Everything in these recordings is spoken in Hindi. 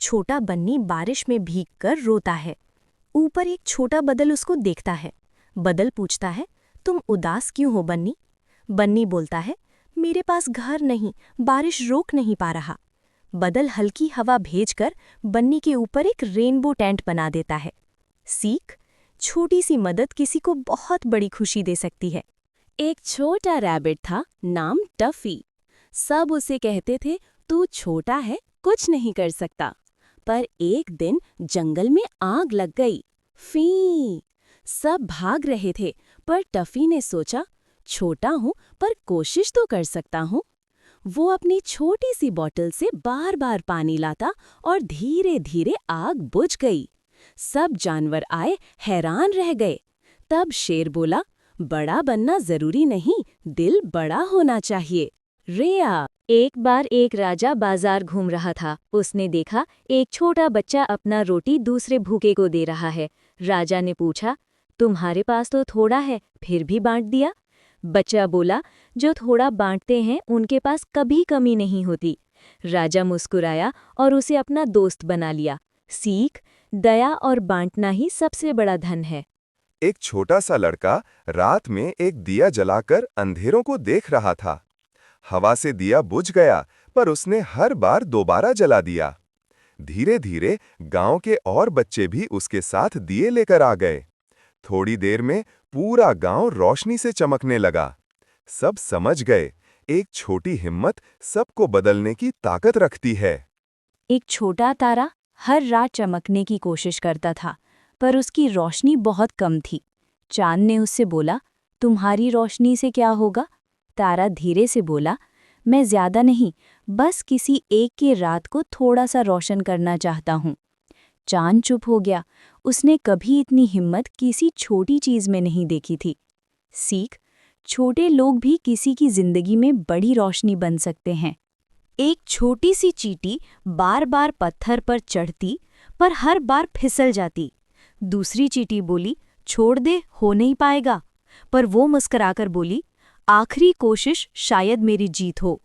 छोटा बन्नी बारिश में भीगकर रोता है। ऊपर एक छोटा बदल उसको देखता है। बदल पूछता है, तुम उदास क्यों हो बन्नी? बन्नी बोलता है, मेरे पास घर नहीं, बारिश रोक नहीं पा रहा। बदल हल्की हवा भेजकर बन्नी के ऊपर एक रेनबो टेंट बना देता है। सीख, छोटी सी मदद किसी को बहुत बड़ी खुशी दे सकती है। एक छोटा रैबिट था, नाम टफी। सब उसे कहते थे, तू छोटा है, कुछ नहीं कर सकता। पर एक दिन जंगल में आग लग गई। फी! सब भाग रहे थे, पर टफी ने सोचा, छोटा हूं पर कोशिश तो कर सकता हूं। वो अपनी छोटी सी बोतल से बार बार पानी लाता और धीरे धीरे आग बुझ गई। सब जानवर आए, हैरान रह गए। तब शेर बोला, बड़ा बनना जरूरी नहीं, दिल बड़ा होना चाहिए। रेया। एक बार एक राजा बाजार घूम रहा था। उसने देखा एक छोटा बच्चा अपना रोटी दूसरे भूखे को दे रहा है। राजा ने पूछा, तुम्हारे पास तो थोड़ा है, फिर भी बांट दिया? बच्चा बोला, जो थोड़ा बांटते हैं उनके पास कभी कमी नहीं होती। राजा मुस्कुराया और उसे अपना दोस्त बना लिया। सीख, दया और बांटना ही सबसे बड़ा धन है। एक छोटा सा लड़का रात में एक दिया जलाकर अंधेरों को देख रहा था। हवा से दिया बुझ गया, पर उसने हर बार दोबारा जला दिया। धीरे धीरे गांव के और बच्चे भी उसके साथ दिए लेकर आ गए। थोड़ी देर में पूरा गांव रोशनी से चमकने लगा। सब समझ गए, एक छोटी हिम्मत सबको बदलने की ताकत रखती है। एक छोटा तारा हर रात चमकने की कोशिश करता था, पर उसकी रोशनी बहुत कम थी। चांद ने उससे बोला, तुम्हारी रोशनी से क्या होगा? तारा धीरे से बोला, मैं ज्यादा नहीं, बस किसी एक की रात को थोड़ा सा रोशन करना चाहता हूँ। चांद चुप हो गया। उसने कभी इतनी हिम्मत किसी छोटी चीज में नहीं देखी थी। सीख, छोटे लोग भी किसी की जिंदगी में बड़ी रोशनी बन सकते हैं। एक छोटी सी चींटी बार बार पत्थर पर चढ़ती, पर हर बार फिसल जाती। दूसरी चींटी बोली, छोड़ दे, हो नहीं पाएगा। पर वो मुस्कुराकर बोली, आखिरी कोशिश शायद मेरी जीत हो।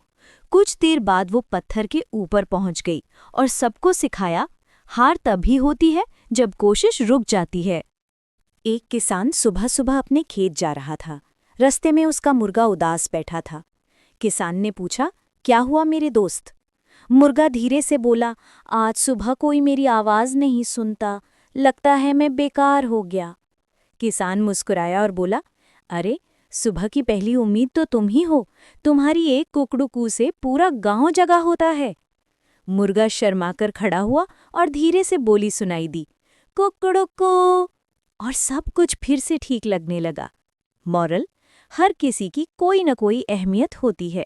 कुछ देर बाद वो पत्थर के ऊपर पहुंच गई और सबको सिखाया, हार तभी होती है जब कोशिश रुक जाती है। एक किसान सुबह सुबह अपने खेत जा रहा था। रास्ते में उसका मुर्गा उदास बैठा था। किसान ने पूछा, क्या हुआ मेरे दोस्त? मुर्गा धीरे से बोला, आज सुबह कोई मेरी आवाज़ नहीं सुनता, लगता है मैं बेकार हो गया। किसान मुस्कुराया और बोला, अरे, सुबह की पहली उम्मीद तो तुम ही हो। तुम्हारी एक कुकड़ू से पूरा गांव जगा होता है। मुर्गा शर्माकर खड़ा हुआ और धीरे से बोली सुनाई दी, कुकड़ुको। और सब कुछ फिर से ठीक लगने लगा। मॉरल, हर किसी की कोई न कोई अहमियत होती है।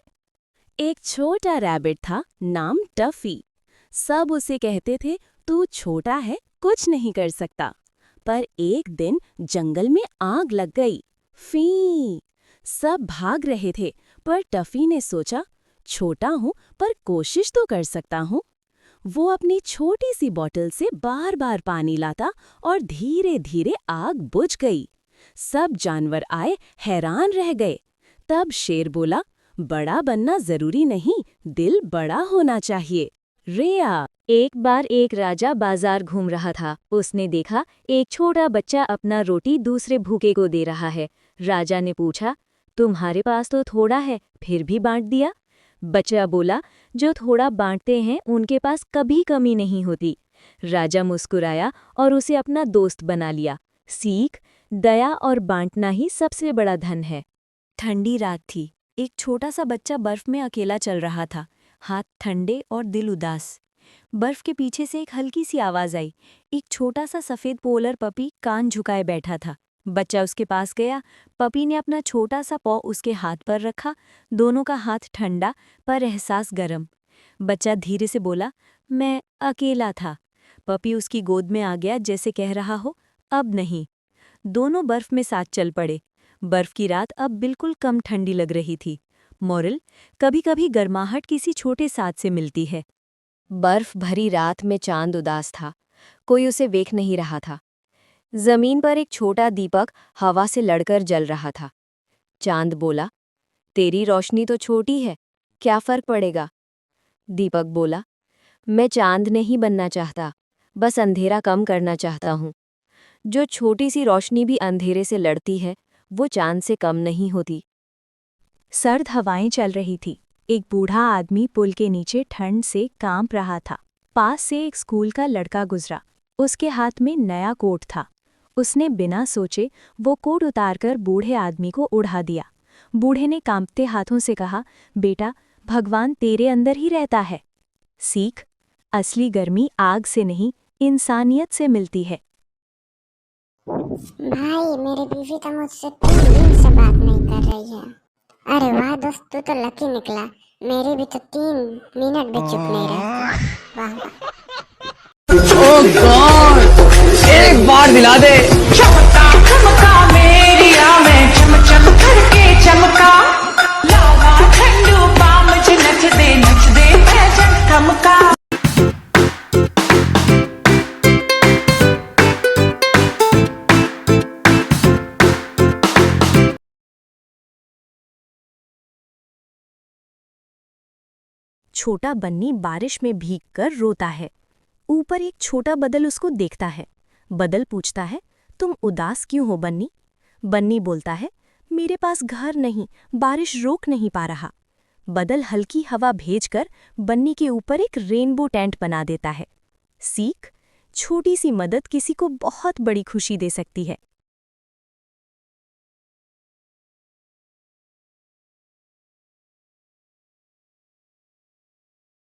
एक छोटा रैबिट था, नाम टफी। सब उसे कहते थे, तू छोटा है, कुछ नहीं कर सकता। पर एक दिन जंगल में आग लग गई। फी! सब भाग रहे थे, पर टफी ने सोचा, छोटा हूं पर कोशिश तो कर सकता हूं। वो अपनी छोटी सी बोतल से बार बार पानी लाता और धीरे धीरे आग बुझ गई। सब जानवर आए, हैरान रह गए। तब शेर बोला, बड़ा बनना जरूरी नहीं, दिल बड़ा होना चाहिए। रेया। एक बार एक राजा बाजार घूम रहा था। उसने देखा एक छोटा बच्चा अपना रोटी दूसरे भूखे को दे रहा है। राजा ने पूछा, तुम्हारे पास तो थोड़ा है, फिर भी बांट दिया? बच्चा बोला, जो थोड़ा बांटते हैं उनके पास कभी कमी नहीं होती। राजा मुस्कुराया और उसे अपना दोस्त बना लिया। सीख, दया और बांटना ही सबसे बड़ा धन है। ठंडी रात थी। एक छोटा सा बच्चा बर्फ में अकेला चल रहा था, हाथ ठंडे और दिल उदास। बर्फ के पीछे से एक हल्की सी आवाज आई। एक छोटा सा सफेद पोलर पपी कान झुकाए बैठा था। बच्चा उसके पास गया। पपी ने अपना छोटा सा पॉ उसके हाथ पर रखा। दोनों का हाथ ठंडा पर एहसास गर्म। बच्चा धीरे से बोला, मैं अकेला था। पपी उसकी गोद में आ गया, जैसे कह रहा हो, अब नहीं। दोनों बर्फ में साथ चल पड़े। बर्फ की रात अब बिल्कुल कम ठंडी लग रही थी। मॉरल, कभी कभी गर्माहट किसी छोटे साथ से मिलती है। बर्फ भरी रात में चांद उदास था। कोई उसे देख नहीं रहा था। जमीन पर एक छोटा दीपक हवा से लड़कर जल रहा था। चांद बोला, तेरी रोशनी तो छोटी है, क्या फर्क पड़ेगा? दीपक बोला, मैं चांद नहीं बनना चाहता, बस अंधेरा कम करना चाहता हूँ। जो छोटी सी रोशनी भी अंधेरे से लड़ती है, वो चांद से कम नहीं होती। सर्द हवाएं चल रही थी। एक बूढ़ा आदमी पुल के नीचे ठंड से कांप रहा था। पास से एक स्कूल का लड़का गुजरा। उसके हाथ में नया कोट था। उसने बिना सोचे वो कोट उतारकर बूढ़े आदमी को उड़ा दिया। बूढ़े ने कांपते हाथों से कहा, बेटा, भगवान तेरे अंदर ही रहता है। सीख, असली गर्मी आग से नहीं, इंसानियत से मिलती है। भाई, मेरी बीवी तो मुझसे 3 दिन से बात नहीं कर रही है। अरे वाह दोस्त, तू तो लकी निकला। मेरी भी तो 3 मिनट भी चुप नहीं रहती। वाह वाह। ओह गॉड, एक बार दिला दे। चमका चमका मेरी आँखें चम चम करके चमका, लावा ठंडू पाम च नच दे पैजन ठमका। छोटा बन्नी बारिश में भीगकर रोता है। ऊपर एक छोटा बदल उसको देखता है। बदल पूछता है, तुम उदास क्यों हो बन्नी? बन्नी बोलता है, मेरे पास घर नहीं, बारिश रोक नहीं पा रहा। बदल हल्की हवा भेजकर बन्नी के ऊपर एक रेनबो टेंट बना देता है। सीख, छोटी सी मदद किसी को बहुत बड़ी खुशी दे सकती है।